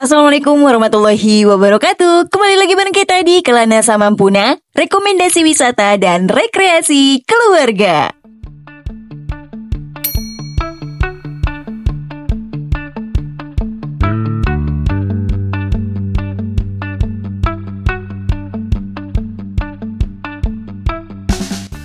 Assalamualaikum warahmatullahi wabarakatuh. Kembali lagi bareng kita di Kelana Samampuna, rekomendasi wisata dan rekreasi keluarga.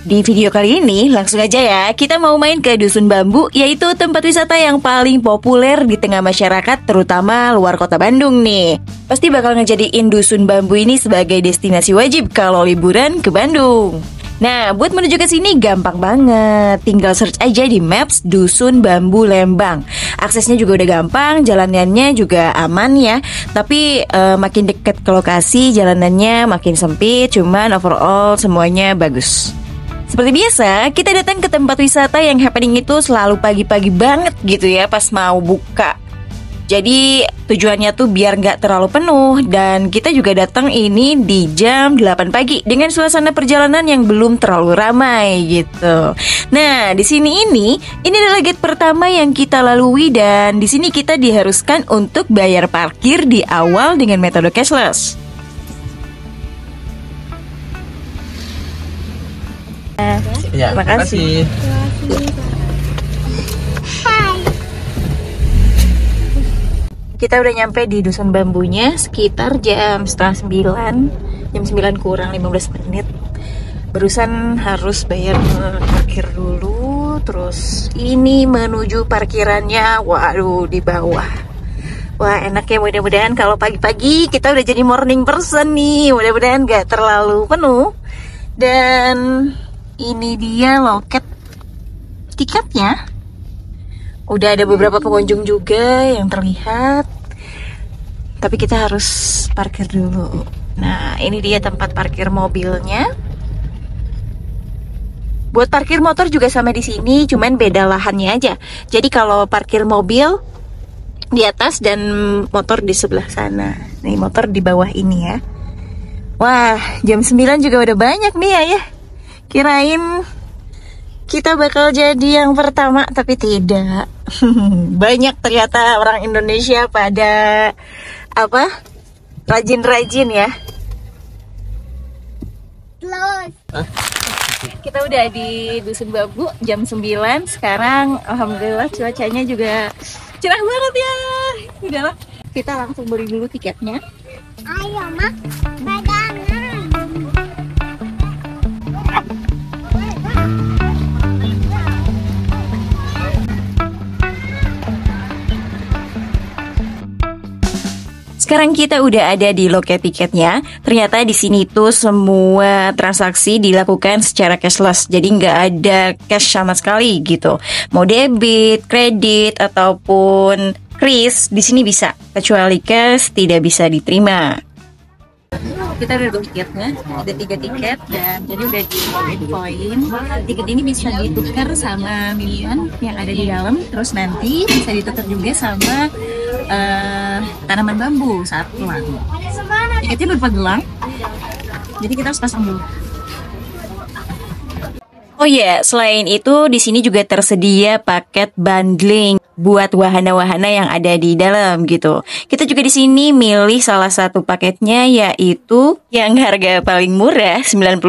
Di video kali ini langsung aja ya, kita mau main ke Dusun Bambu, yaitu tempat wisata yang paling populer di tengah masyarakat, terutama luar kota Bandung nih. Pasti bakal ngejadiin Dusun Bambu ini sebagai destinasi wajib kalau liburan ke Bandung. Nah, buat menuju ke sini gampang banget. Tinggal search aja di Maps Dusun Bambu Lembang. Aksesnya juga udah gampang, jalanannya juga aman ya. Tapi makin dekat ke lokasi, jalanannya makin sempit, cuman overall semuanya bagus. Seperti biasa, kita datang ke tempat wisata yang happening itu selalu pagi-pagi banget gitu ya, pas mau buka. Jadi tujuannya tuh biar nggak terlalu penuh. Dan kita juga datang ini di jam 8 pagi dengan suasana perjalanan yang belum terlalu ramai gitu. Nah, di sini ini adalah gate pertama yang kita lalui. Dan di sini kita diharuskan untuk bayar parkir di awal dengan metode cashless. Ya, makasih. Kita udah nyampe di Dusun Bambunya sekitar jam setengah 9, jam 9 kurang 15 menit. Barusan harus bayar parkir dulu, terus ini menuju parkirannya, waduh di bawah. Wah enak ya, mudah-mudahan kalau pagi-pagi kita udah jadi morning person nih, mudah-mudahan gak terlalu penuh. Dan ini dia loket tiketnya. Udah ada beberapa pengunjung juga yang terlihat, tapi kita harus parkir dulu. Nah, ini dia tempat parkir mobilnya. Buat parkir motor juga sama di sini, cuman beda lahannya aja. Jadi kalau parkir mobil di atas dan motor di sebelah sana. Nih, motor di bawah ini ya. Wah, jam 9 juga udah banyak nih ya. Kirain kita bakal jadi yang pertama, tapi tidak. Banyak ternyata orang Indonesia pada rajin-rajin ya. Kita udah di Dusun Bambu jam 9. Sekarang alhamdulillah cuacanya juga cerah banget ya. Udahlah, kita langsung beli dulu tiketnya. Ayo mak, badangan. Sekarang kita udah ada di loket tiketnya. Ternyata di sini tuh semua transaksi dilakukan secara cashless. Jadi nggak ada cash sama sekali gitu. Mau debit, kredit ataupun kris di sini bisa. Kecuali cash tidak bisa diterima. Kita udah beli tiketnya, ada 3 tiket dan jadi udah di poin. Tiket ini bisa ditukar sama minion yang ada di dalam, terus nanti bisa ditukar juga sama tanaman bambu saat pulang. Tiketnya berupa gelang, jadi kita harus pasang dulu. Oh iya, selain itu di sini juga tersedia paket bundling buat wahana-wahana yang ada di dalam gitu. Kita juga di sini milih salah satu paketnya, yaitu yang harga paling murah 90.000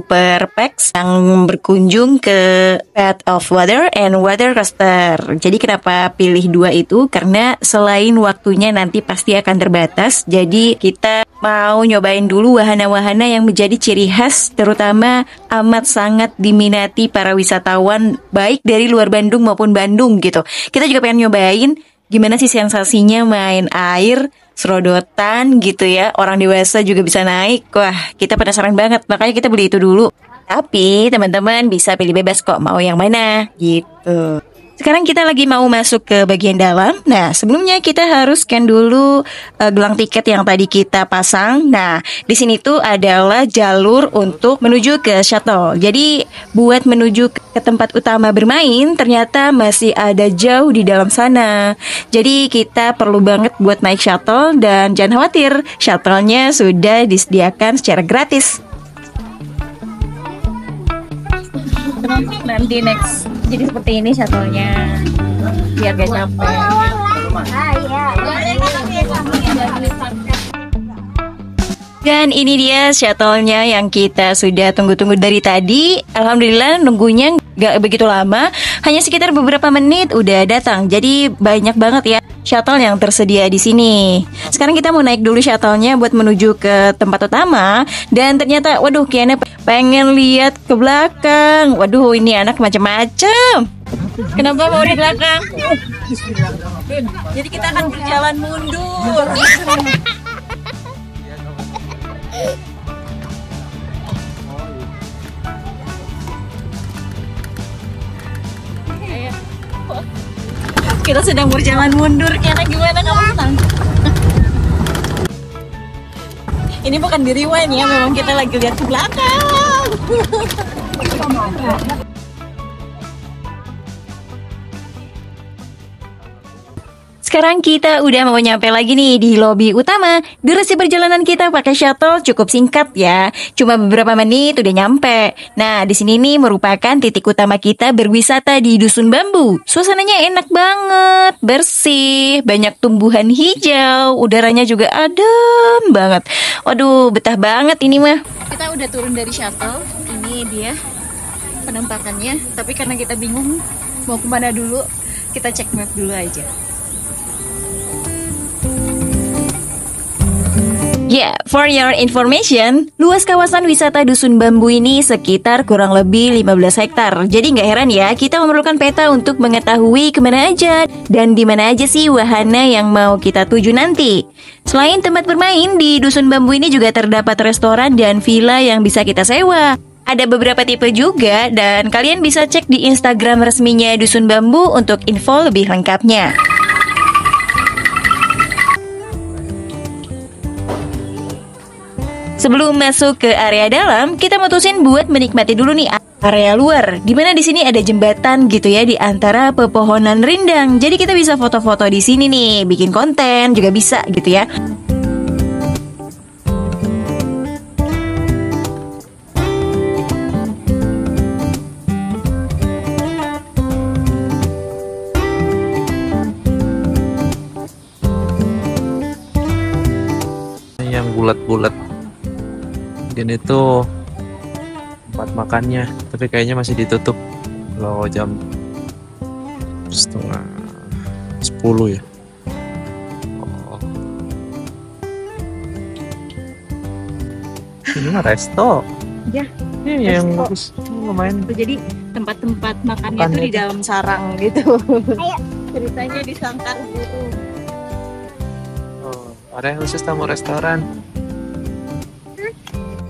per pax, yang berkunjung ke Path of Water and Water Coaster. Jadi kenapa pilih 2 itu? Karena selain waktunya nanti pasti akan terbatas, jadi kita mau nyobain dulu wahana-wahana yang menjadi ciri khas, terutama amat sangat diminati para wisatawan baik dari luar Bandung maupun Bandung gitu. Kita juga pengen nyobain gimana sih sensasinya main air, serodotan gitu ya. Orang dewasa juga bisa naik. Wah, kita penasaran banget, makanya kita beli itu dulu. Tapi teman-teman bisa pilih bebas kok mau yang mana gitu. Sekarang kita lagi mau masuk ke bagian dalam. Nah, sebelumnya kita harus scan dulu gelang tiket yang tadi kita pasang. Nah, di sini tuh adalah jalur untuk menuju ke shuttle. Jadi, buat menuju ke tempat utama bermain, ternyata masih ada jauh di dalam sana. Jadi, kita perlu banget buat naik shuttle. Dan jangan khawatir, shuttle-nya sudah disediakan secara gratis. Nanti next, jadi seperti ini shuttle-nya biar gak capek. Dan ini dia shuttle-nya yang kita sudah tunggu-tunggu dari tadi. Alhamdulillah nunggunya gak begitu lama, hanya sekitar beberapa menit udah datang. Jadi banyak banget ya shuttle yang tersedia di sini. Sekarang kita mau naik dulu shuttle-nya buat menuju ke tempat utama. Dan ternyata, waduh, Kiana pengen lihat ke belakang. Waduh, ini anak macam-macam. Kenapa mau di belakang? Jadi kita akan berjalan mundur. Kita sedang berjalan mundur, Kiana gimana kamu senang? Ini bukan di rewind ya, memang kita lagi lihat ke belakang. Sekarang kita udah mau nyampe lagi nih di lobi utama. Durasi perjalanan kita pakai shuttle cukup singkat ya, cuma beberapa menit udah nyampe. Nah, di sini nih merupakan titik utama kita berwisata di Dusun Bambu. Suasananya enak banget, bersih, banyak tumbuhan hijau, udaranya juga adem banget. Waduh, betah banget ini mah. Kita udah turun dari shuttle, ini dia penampakannya. Tapi karena kita bingung mau kemana dulu, kita cek map dulu aja. Ya, for your information, luas kawasan wisata Dusun Bambu ini sekitar kurang lebih 15 hektar. Jadi nggak heran ya, kita memerlukan peta untuk mengetahui kemana aja dan di mana aja sih wahana yang mau kita tuju nanti. Selain tempat bermain, di Dusun Bambu ini juga terdapat restoran dan villa yang bisa kita sewa. Ada beberapa tipe juga dan kalian bisa cek di Instagram resminya Dusun Bambu untuk info lebih lengkapnya. Sebelum masuk ke area dalam, kita mutusin buat menikmati dulu nih area luar. Dimana di sini ada jembatan gitu ya di antara pepohonan rindang. Jadi kita bisa foto-foto di sini nih, bikin konten juga bisa gitu ya. Yang bulat-bulat mungkin itu tempat makannya, tapi kayaknya masih ditutup kalau jam setengah 10 ya. Oh. Ini mah resto Ya, ini yang bagus, lumayan. jadi tempat-tempat makannya tuh di dalam sarang gitu. Ceritanya di sangkar gitu. Oh, area khusus tamu restoran.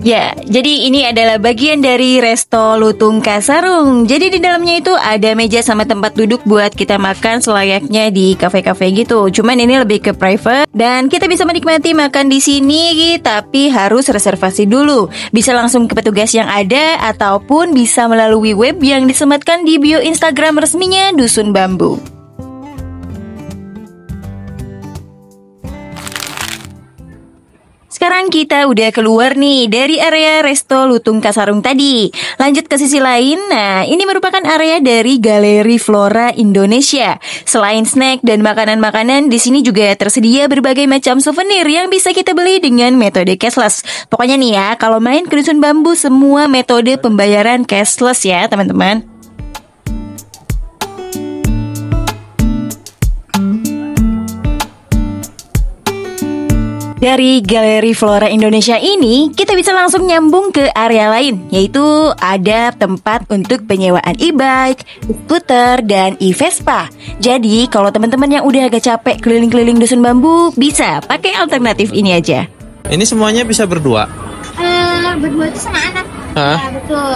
Ya, jadi ini adalah bagian dari Resto Lutung Kasarung. Jadi di dalamnya itu ada meja sama tempat duduk buat kita makan selayaknya di kafe-kafe gitu. Cuman ini lebih ke private dan kita bisa menikmati makan di sini, tapi harus reservasi dulu. Bisa langsung ke petugas yang ada ataupun bisa melalui web yang disematkan di bio Instagram resminya Dusun Bambu. Sekarang kita udah keluar nih dari area Resto Lutung Kasarung tadi. Lanjut ke sisi lain, nah ini merupakan area dari Galeri Flora Indonesia. Selain snack dan makanan-makanan, di sini juga tersedia berbagai macam souvenir yang bisa kita beli dengan metode cashless. Pokoknya nih ya, kalau main ke Dusun Bambu semua metode pembayaran cashless ya teman-teman. Dari Galeri Flora Indonesia ini, kita bisa langsung nyambung ke area lain, yaitu ada tempat untuk penyewaan e-bike, skuter, dan e-Vespa. Jadi, kalau teman-teman yang udah agak capek keliling-keliling Dusun Bambu, bisa pakai alternatif ini aja. Ini semuanya bisa berdua? Berdua itu sama anak. Hah? Ya, betul.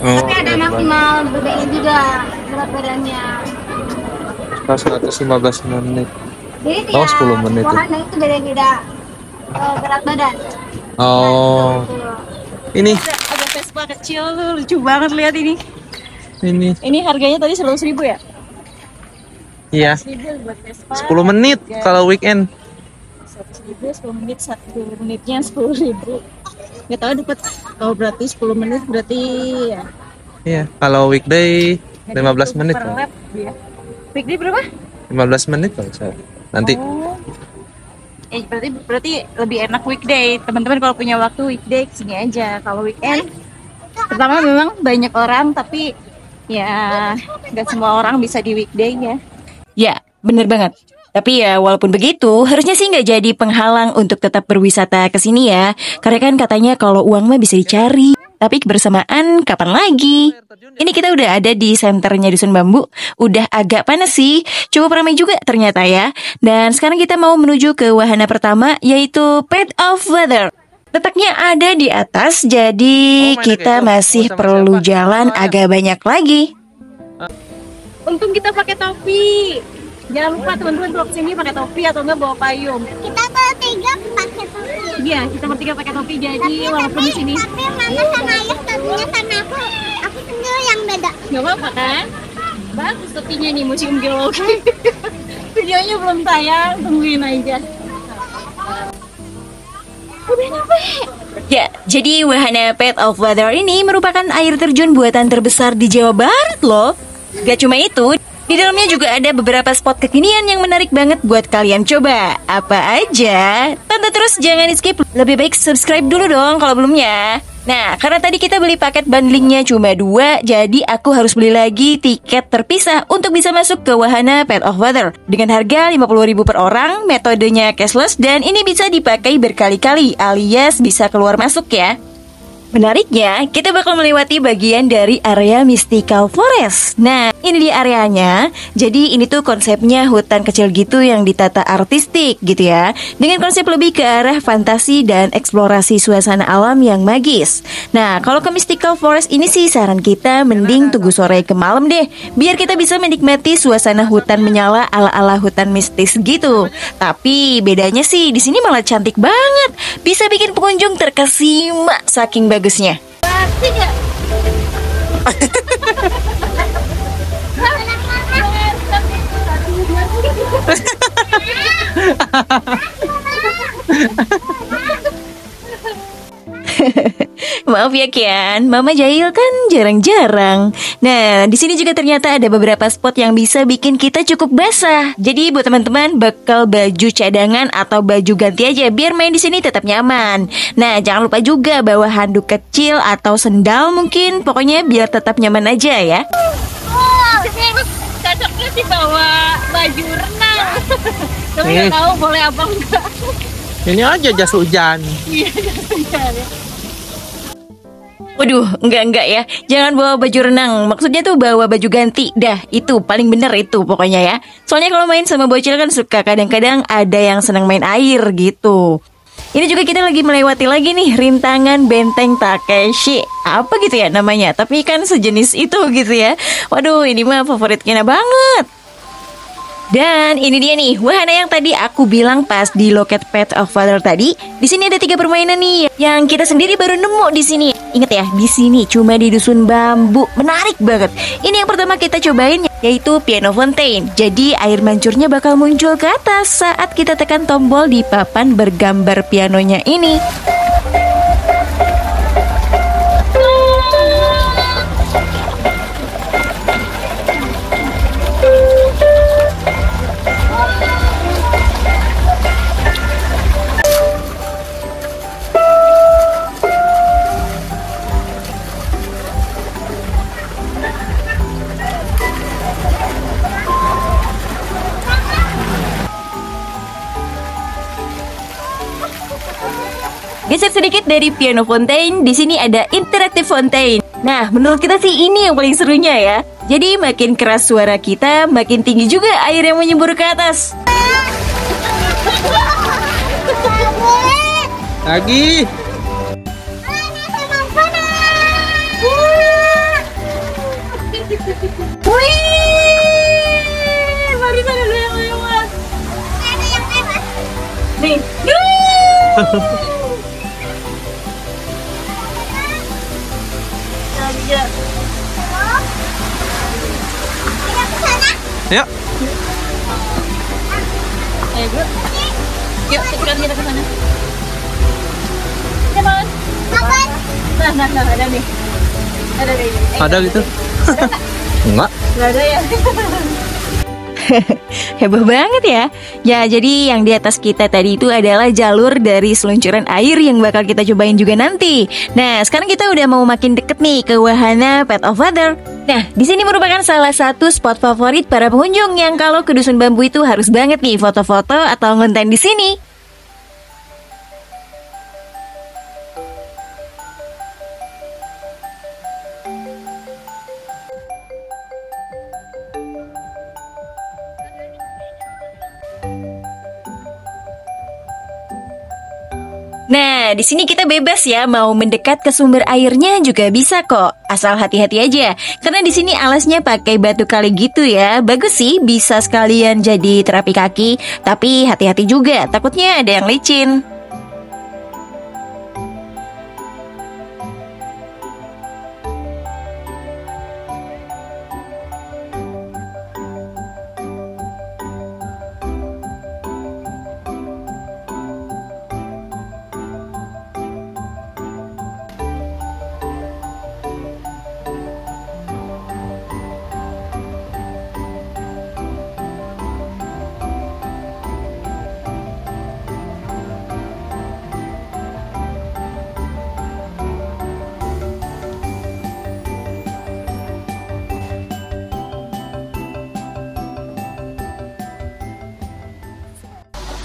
Oh, Tapi ada maksimal berbeda juga berat badannya. 115 menit. Jadi Oh, 10 menit itu. wahana itu beda-beda berat badan. Oh, ini Ada Vespa kecil tuh, lucu banget lihat ini. ini Ini harganya tadi 100.000 ya? iya 100.000 buat Vespa. 10 menit kalau weekend. 100.000, 10 menit, 1 menitnya 10.000. Nggak tahu dapat. Oh berarti 10 menit berarti ya. Iya, kalau weekday 15 menit. Per lap dia. Weekday berapa? 15 menit kalau saya. Nanti Oh. berarti lebih enak weekday. Teman-teman kalau punya waktu weekday kesini aja. Kalau weekend, pertama memang banyak orang, tapi ya nggak semua orang bisa di weekday ya. Ya, bener banget. Tapi ya walaupun begitu, harusnya sih nggak jadi penghalang untuk tetap berwisata ke sini ya. Karena kan katanya kalau uang mah bisa dicari. Tapi kebersamaan kapan lagi? Ini kita udah ada di senternya Dusun Bambu. Udah agak panas sih, cukup ramai juga ternyata ya. Dan sekarang kita mau menuju ke wahana pertama, yaitu Pet of Water. Letaknya ada di atas, jadi kita masih perlu jalan agak banyak lagi. Untung kita pakai topi. Jangan lupa teman-teman kalau kesini pakai topi atau enggak bawa payung. Kita bertiga pakai topi. Iya, kita bertiga pakai topi. Jadi walaupun di sini Tapi mama sama ayah topinya sama aku. Aku sendiri yang beda. nggak apa-apa kan? Bagus topinya nih museum geologi. Videonya belum tayang, tungguin aja. Ya, jadi wahana Pet of Water ini merupakan air terjun buatan terbesar di Jawa Barat loh. Gak cuma itu, di dalamnya juga ada beberapa spot kekinian yang menarik banget buat kalian coba. Apa aja? Tonton terus, jangan di skip. Lebih baik subscribe dulu dong kalau belum ya. Nah, karena tadi kita beli paket bundlingnya cuma 2, jadi aku harus beli lagi tiket terpisah untuk bisa masuk ke wahana Pet of Water. Dengan harga 50.000 per orang, metodenya cashless, dan ini bisa dipakai berkali-kali alias bisa keluar masuk ya. Menariknya, kita bakal melewati bagian dari area Mystical Forest. Nah, ini di areanya. Jadi ini tuh konsepnya hutan kecil gitu yang ditata artistik gitu ya. Dengan konsep lebih ke arah fantasi dan eksplorasi suasana alam yang magis. Nah, kalau ke Mystical Forest ini sih saran kita mending tunggu sore ke malam deh. Biar kita bisa menikmati suasana hutan menyala ala-ala hutan mistis gitu. Tapi bedanya sih di sini malah cantik banget. Bisa bikin pengunjung terkesima saking bagusnya. Pasti nggak? Maaf ya Kian, Mama Jahil kan jarang-jarang. Nah, di sini juga ternyata ada beberapa spot yang bisa bikin kita cukup basah. Jadi buat teman-teman bakal baju cadangan atau baju ganti aja biar main di sini tetap nyaman. Nah, jangan lupa juga bawa handuk kecil atau sendal mungkin. Pokoknya biar tetap nyaman aja ya. Oh, cocoknya sih bawa baju renang. Tapi Nih. nggak tahu boleh apa enggak. Ini aja jas hujan. Iya, jangan. Waduh, enggak ya. Jangan bawa baju renang. Maksudnya tuh bawa baju ganti. Dah, itu paling bener itu pokoknya ya. Soalnya kalau main sama bocil kan suka kadang-kadang ada yang senang main air gitu. Ini juga kita lagi melewati lagi nih rintangan Benteng Takeshi. Apa gitu ya namanya? Tapi kan sejenis itu gitu ya. Waduh, ini mah favorit Kina banget. Dan ini dia nih, wahana yang tadi aku bilang pas di loket Pet of Water tadi. Di sini ada 3 permainan nih yang kita sendiri baru nemu di sini. Ingat ya, di sini cuma di Dusun Bambu. Menarik banget. Ini yang pertama kita cobain yaitu Piano Fontaine. Jadi air mancurnya bakal muncul ke atas saat kita tekan tombol di papan bergambar pianonya ini. Geser sedikit dari Piano Fontaine, di sini ada Interactive Fontaine. Nah, menurut kita sih ini yang paling serunya ya. Jadi makin keras suara kita, makin tinggi juga air yang menyembur ke atas. Lagi. Wih, barusan ada yang lewat. Ada yang lewat. Nih, Ayo ke sana. Yuk. ayo bro. Yuk, cepetan kita ke sana. Ya, Mas. Makan. Nah, ada nih. Ada nih. Ada gitu? Enggak. Nggak ada ya. Heboh banget ya. Ya, jadi yang di atas kita tadi itu adalah jalur dari seluncuran air yang bakal kita cobain juga nanti. Nah, sekarang kita udah mau makin deket nih ke wahana Pet of Water. Nah, di sini merupakan salah satu spot favorit para pengunjung yang kalau ke Dusun Bambu itu harus banget nih foto-foto atau ngonten di sini. Nah, di sini kita bebas ya, mau mendekat ke sumber airnya juga bisa kok. Asal hati-hati aja, karena di sini alasnya pakai batu kali gitu ya. Bagus sih, bisa sekalian jadi terapi kaki, tapi hati-hati juga, takutnya ada yang licin.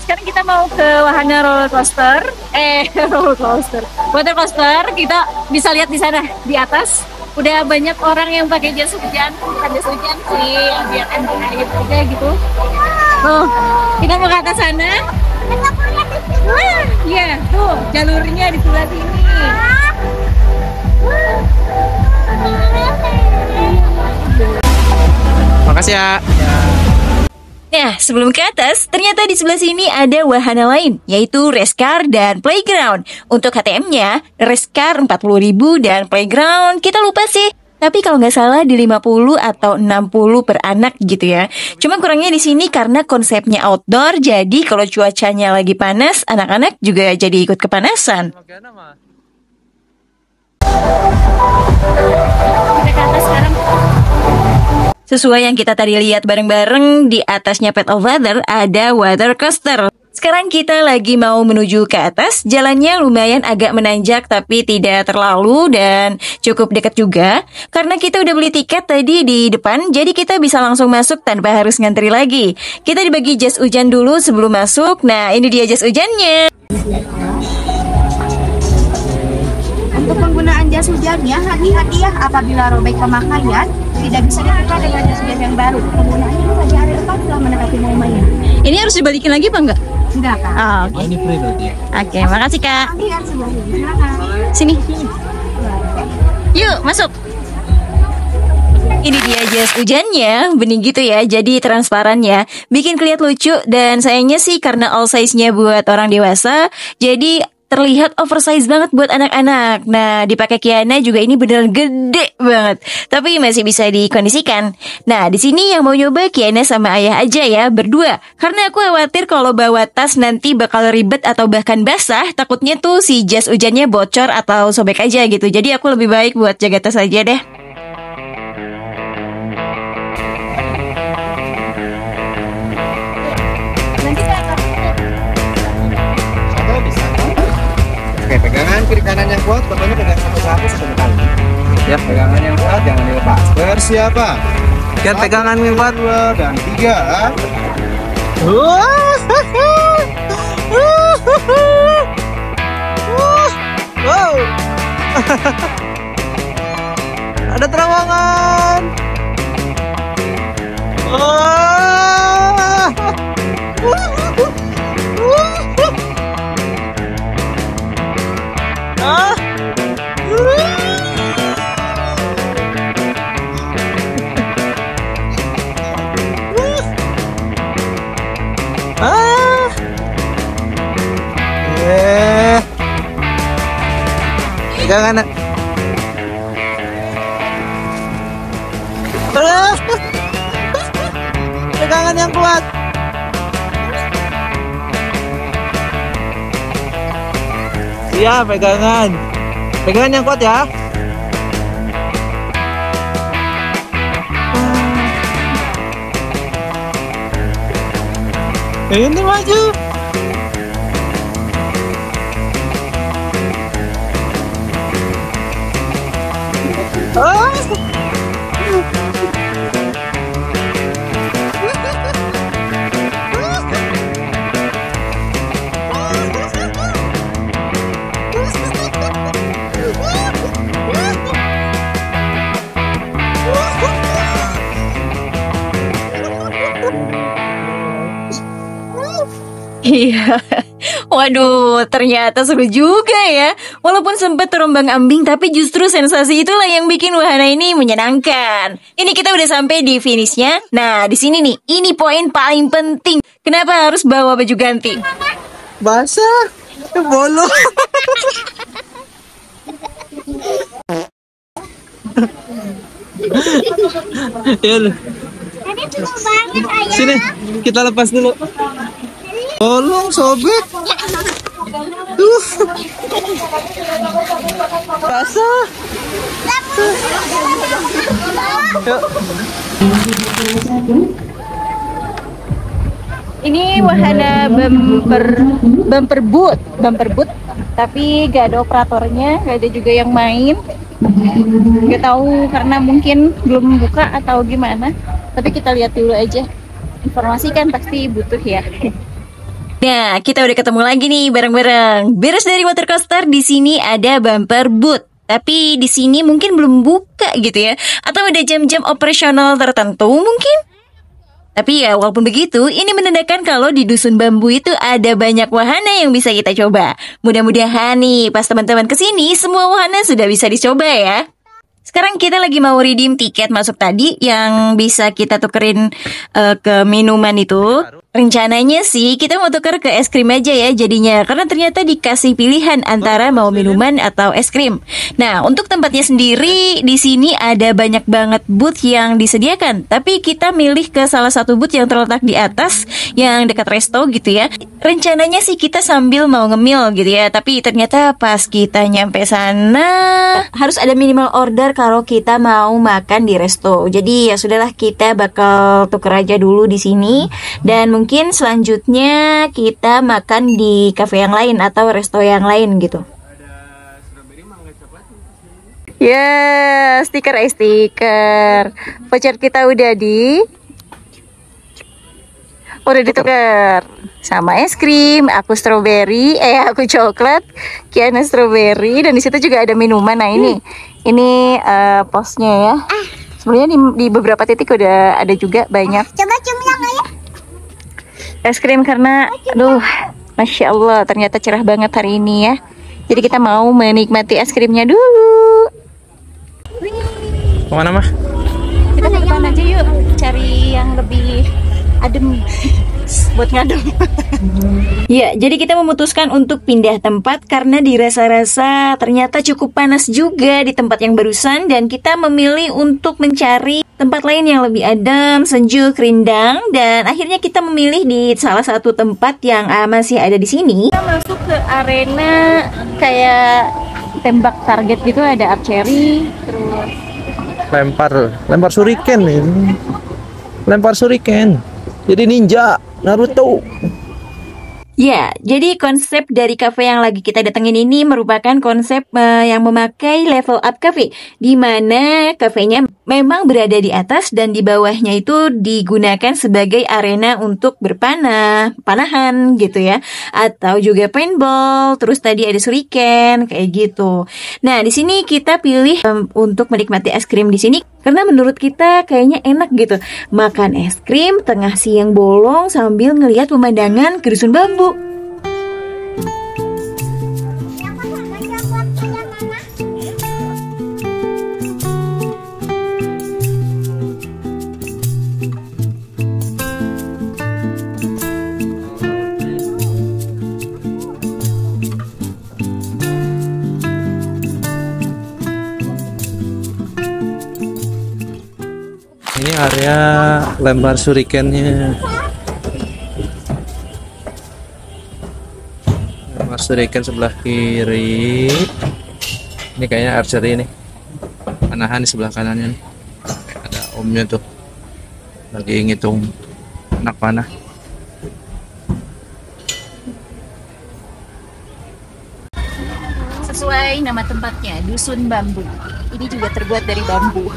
Sekarang kita mau ke wahana roller coaster. Roller coaster. Water coaster. Kita bisa lihat di sana di atas. Udah banyak orang yang pakai jas hujan. Bukan jas hujan sih, biar enteng air aja gitu. Oh, kita mau ke atas sana. Wah, iya, tuh jalurnya di sebelah sini. Makasih ya. Nah, sebelum ke atas, ternyata di sebelah sini ada wahana lain, yaitu race car dan playground. Untuk HTM-nya, race car 40.000 dan playground kita lupa sih. Tapi kalau nggak salah di 50 atau 60 per anak gitu ya. Cuma kurangnya di sini karena konsepnya outdoor, jadi kalau cuacanya lagi panas, anak-anak juga jadi ikut kepanasan. Kita ke atas sekarang. Sesuai yang kita tadi lihat bareng-bareng, di atasnya Pet of Water ada water coaster. Sekarang kita lagi mau menuju ke atas. Jalannya lumayan agak menanjak tapi tidak terlalu dan cukup dekat juga. Karena kita udah beli tiket tadi di depan, jadi kita bisa langsung masuk tanpa harus ngantri lagi. Kita dibagi jas hujan dulu sebelum masuk. Nah, ini dia jas hujannya. Untuk penggunaan jas hujannya, hati-hati ya apabila robek pemakaian, tidak bisa ditukar dengan jas hujan yang baru. Penggunaannya bisa di hari depan setelah mendekati momennya. Ini harus dibalikin lagi apa enggak? Enggak, Kak. Oh, oke. Ini free berarti. Oke, makasih Kak. Lihat sebelahnya. Silakan. Sini. Yuk, masuk. Ini dia jas hujannya, bening gitu ya, jadi transparan ya. Bikin kelihatan lucu dan sayangnya sih karena all size-nya buat orang dewasa, jadi terlihat oversize banget buat anak-anak. Nah, dipakai Kiana juga ini beneran gede banget. Tapi masih bisa dikondisikan. Nah, di sini yang mau nyoba Kiana sama ayah aja ya, berdua. Karena aku khawatir kalau bawa tas nanti bakal ribet atau bahkan basah. Takutnya tuh si jas hujannya bocor atau sobek aja gitu. Jadi aku lebih baik buat jaga tas aja deh. Oke, pegangan kiri kanan yang kuat, pokoknya pegang satu-satu kali. Ya, pegangan yang kuat jangan dilepas. Persiapan. Lihat pegangan yang kuat. 2 dan 3. Wow. Ada terowongan. Pegangan. Pegangan yang kuat. Iya, pegangan. Pegangan yang kuat ya. Yang ini maju. Iya. Waduh, ternyata seru juga ya. Walaupun sempat terombang-ambing, tapi justru sensasi itulah yang bikin wahana ini menyenangkan. Ini kita udah sampai di finishnya. Nah, di sini nih, ini poin paling penting. Kenapa harus bawa baju ganti? Basah. Bolong. Ya, sini, kita lepas dulu. Bolong, sobek. Basah. Yuk. Ini wahana bumper boot, tapi gak ada operatornya, gak ada juga yang main. Gak tahu karena mungkin belum buka atau gimana. Tapi kita lihat dulu aja. Informasi kan pasti butuh ya. Nah, kita udah ketemu lagi nih bareng-bareng. Beres dari water coaster, di sini ada bumper boot. Tapi di sini mungkin belum buka gitu ya. Atau ada jam-jam operasional tertentu mungkin. Tapi ya walaupun begitu, ini menandakan kalau di Dusun Bambu itu ada banyak wahana yang bisa kita coba. Mudah-mudahan nih pas teman-teman kesini semua wahana sudah bisa dicoba ya. Sekarang kita lagi mau redeem tiket masuk tadi yang bisa kita tukerin ke minuman itu. Rencananya sih kita mau tuker ke es krim aja ya jadinya, karena ternyata dikasih pilihan antara mau minuman atau es krim. Nah, untuk tempatnya sendiri di sini ada banyak banget booth yang disediakan, tapi kita milih ke salah satu booth yang terletak di atas yang dekat resto gitu ya. Rencananya sih kita sambil mau ngemil gitu ya, tapi ternyata pas kita nyampe sana harus ada minimal order kalau kita mau makan di resto. Jadi ya sudahlah, kita bakal tuker aja dulu di sini dan mungkin selanjutnya kita makan di cafe yang lain atau resto yang lain gitu. Ya, stiker. Voucher kita udah ditukar sama es krim. Aku strawberry, aku coklat, Kiana strawberry, dan di situ juga ada minuman. Nah ini posnya ya. Sebenarnya di beberapa titik udah ada juga banyak. Coba cumlang aja. Es krim karena, aduh, Masya Allah, ternyata cerah banget hari ini ya. Jadi kita mau menikmati es krimnya dulu. Kemana mah? Kita ke depan aja yuk, cari yang lebih adem buat ngadem. Ya, jadi kita memutuskan untuk pindah tempat karena dirasa-rasa ternyata cukup panas juga di tempat yang barusan, dan kita memilih untuk mencari tempat lain yang lebih adem, sejuk, rindang, dan akhirnya kita memilih di salah satu tempat yang masih ada di sini. Kita masuk ke arena kayak tembak target gitu, ada archery, terus lempar shuriken ini. Lempar shuriken. Jadi ninja Naruto. ya, jadi konsep dari cafe yang lagi kita datengin ini merupakan konsep yang memakai level up cafe, di mana kafenya memang berada di atas dan di bawahnya itu digunakan sebagai arena untuk panahan gitu ya, atau juga paintball, terus tadi ada shuriken kayak gitu. Nah, di sini kita pilih untuk menikmati es krim di sini karena menurut kita kayaknya enak gitu, makan es krim tengah siang bolong sambil ngelihat pemandangan ke Dusun Bambu. Ini area lempar shurikennya. Lempar shuriken sebelah kiri. Ini kayaknya archery nih. Panahan di sebelah kanannya nih. Ada omnya tuh. Lagi ngitung anak panah. Sesuai nama tempatnya, Dusun Bambu. Ini juga terbuat dari bambu.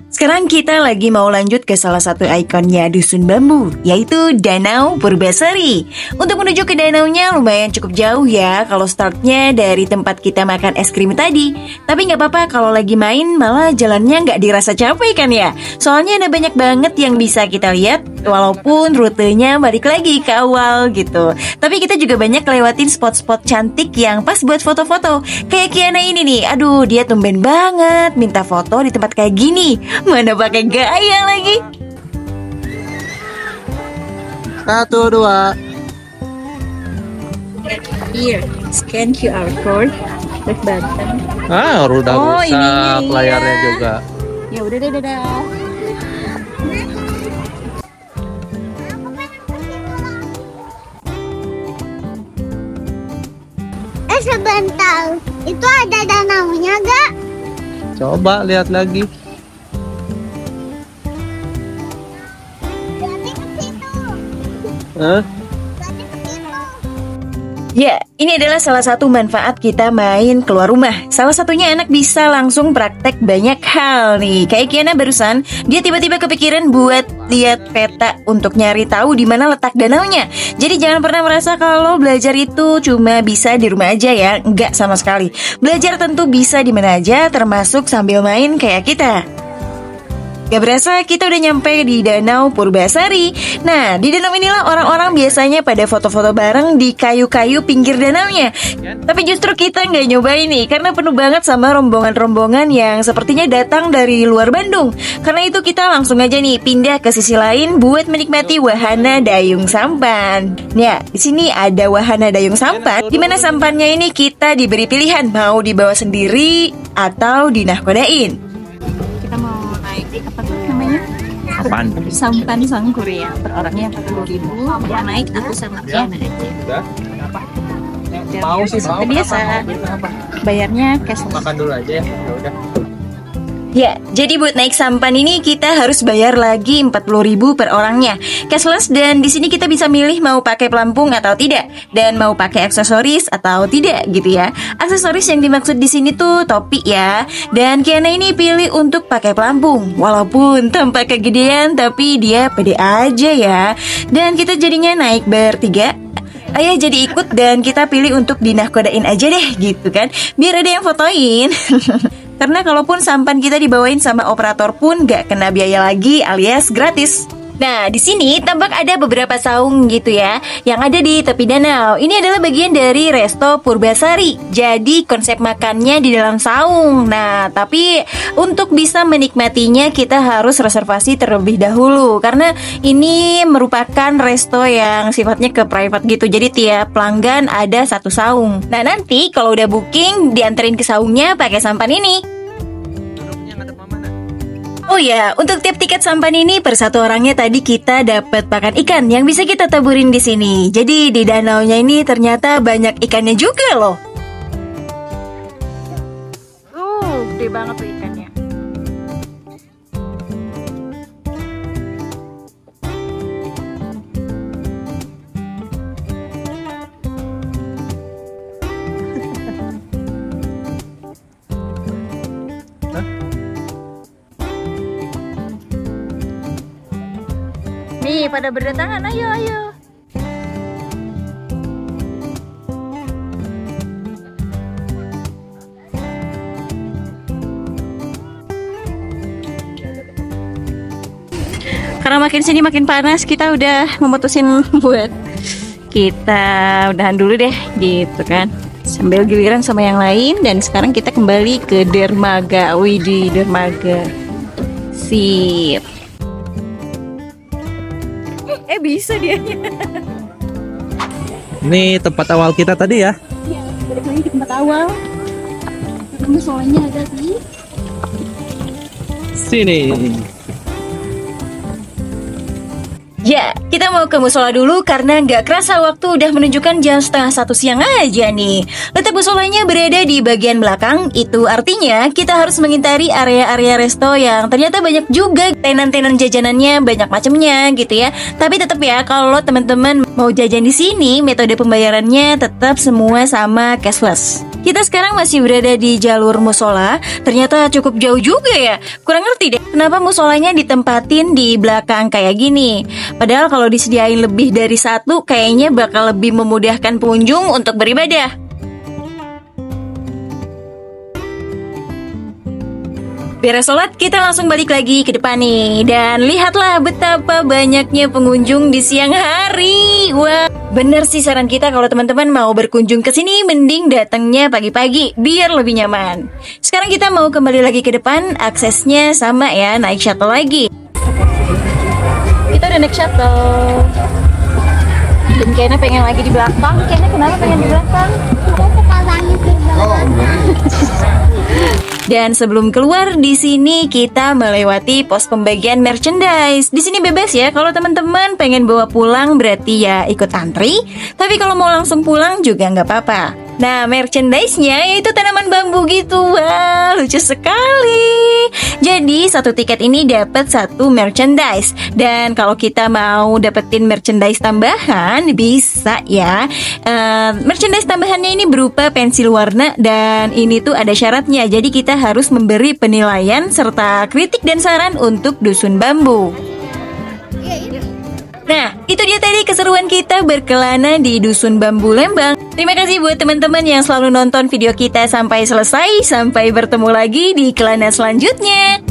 Sekarang kita lagi mau lanjut ke salah satu ikonnya Dusun Bambu, yaitu Danau Purbasari. Untuk menuju ke danaunya lumayan cukup jauh ya, kalau startnya dari tempat kita makan es krim tadi. Tapi nggak apa-apa kalau lagi main malah jalannya nggak dirasa capek kan ya. Soalnya ada banyak banget yang bisa kita lihat, walaupun rutenya balik lagi ke awal gitu. Tapi kita juga banyak lewatin spot-spot cantik yang pas buat foto-foto. Kayak Kiana ini nih, aduh dia tumben banget minta foto di tempat kayak gini. Mana pakai gaya lagi. 1, 2. Here, scan QR code, klik button. Udah rusak ininya, iya. layarnya juga. Ya udah deh, dadah. Sebentar, itu ada danaunya gak? Coba lihat lagi. Berarti ke situ. Hah? Berarti ke situ. Ya, ini adalah salah satu manfaat kita main keluar rumah. Salah satunya anak bisa langsung praktek banyak hal nih. Kayak Kiana barusan, dia tiba-tiba kepikiran buat lihat peta untuk nyari tahu di mana letak danaunya. Jadi jangan pernah merasa kalau belajar itu cuma bisa di rumah aja ya. Enggak sama sekali. Belajar tentu bisa di mana aja, termasuk sambil main kayak kita. Gak berasa kita udah nyampe di Danau Purbasari. Nah, di danau inilah orang-orang biasanya pada foto-foto bareng di kayu-kayu pinggir danaunya. Tapi justru kita nggak nyobain nih, karena penuh banget sama rombongan-rombongan yang sepertinya datang dari luar Bandung. Karena itu kita langsung aja nih pindah ke sisi lain buat menikmati wahana dayung sampan. Nah, di sini ada wahana dayung sampan, di mana sampannya ini kita diberi pilihan mau dibawa sendiri atau dinahkodain. Kita mau naik apa tuh namanya? Apaan? Sampan Sangkur ya, per orangnya 40.000. Mau naik aku sama Kiana aja. Mau sih, Seperti biasa. Bayarnya cash. Makan dulu aja ya. Ya udah. Ya, jadi buat naik sampan ini kita harus bayar lagi 40.000 per orangnya. Cashless, dan di sini kita bisa milih mau pakai pelampung atau tidak, dan mau pakai aksesoris atau tidak gitu ya. Aksesoris yang dimaksud di sini tuh topi ya. Dan Kiana ini pilih untuk pakai pelampung. Walaupun tampak kegedean tapi dia pede aja ya. Dan kita jadinya naik bertiga. Ayah jadi ikut dan kita pilih untuk dinahkodain aja deh gitu kan, biar ada yang fotoin. Karena kalaupun sampan kita dibawain sama operator pun gak kena biaya lagi alias gratis. Nah, di sini tampak ada beberapa saung gitu ya, yang ada di tepi danau. Ini adalah bagian dari Resto Purbasari. Jadi konsep makannya di dalam saung. Nah, tapi untuk bisa menikmatinya kita harus reservasi terlebih dahulu, karena ini merupakan resto yang sifatnya ke private gitu. Jadi tiap pelanggan ada satu saung. Nah, nanti kalau udah booking dianterin ke saungnya pakai sampan ini. Oh ya, untuk tiap tiket sampan ini per satu orangnya tadi kita dapat pakan ikan yang bisa kita taburin di sini. Jadi di danaunya ini ternyata banyak ikannya juga loh. Gede banget tuh ikannya. Nih pada berdatangan, ayo ayo. Karena makin sini makin panas, kita udah memutusin buat kita udahan dulu deh gitu kan, sambil giliran sama yang lain. Dan sekarang kita kembali ke dermaga. Widih, dermaga. Sip. Bisa dia. Ini tempat awal kita tadi ya. Iya, balik lagi ke tempat awal. Ini soalnya ada di sini. Ya, kita mau ke musola dulu karena nggak kerasa waktu udah menunjukkan jam 12:30 siang aja nih. Letak musolanya berada di bagian belakang, itu artinya kita harus mengintari area-area resto yang ternyata banyak juga tenan-tenan jajanannya, banyak macamnya gitu ya. Tapi tetap ya, kalau teman-teman mau jajan di sini, metode pembayarannya tetap semua sama cashless. Kita sekarang masih berada di jalur musola. Ternyata cukup jauh juga ya. Kurang ngerti deh kenapa musolanya ditempatin di belakang kayak gini. Padahal kalau disediain lebih dari satu, kayaknya bakal lebih memudahkan pengunjung untuk beribadah. Beres sholat, kita langsung balik lagi ke depan nih. Dan lihatlah betapa banyaknya pengunjung di siang hari. Wah, bener sih saran kita kalau teman-teman mau berkunjung ke sini, mending datangnya pagi-pagi biar lebih nyaman. Sekarang kita mau kembali lagi ke depan, aksesnya sama ya, naik shuttle lagi. Kita udah naik shuttle. Dan kayaknya pengen lagi di belakang. Kayaknya kenapa pengen di belakang? Dan sebelum keluar di sini kita melewati pos pembagian merchandise. Di sini bebas ya. Kalau teman-teman pengen bawa pulang berarti ya ikut antri. Tapi kalau mau langsung pulang juga nggak apa-apa. Nah, merchandise-nya yaitu tanaman bambu gitu. Wah, lucu sekali. Jadi satu tiket ini dapat satu merchandise. Dan kalau kita mau dapetin merchandise tambahan bisa ya. Merchandise tambahannya ini berupa pensil warna dan ini tuh ada syaratnya. Jadi kita harus memberi penilaian serta kritik dan saran untuk dusun bambu. Nah, itu dia tadi keseruan kita berkelana di Dusun Bambu Lembang. Terima kasih buat teman-teman yang selalu nonton video kita sampai selesai. Sampai bertemu lagi di kelana selanjutnya.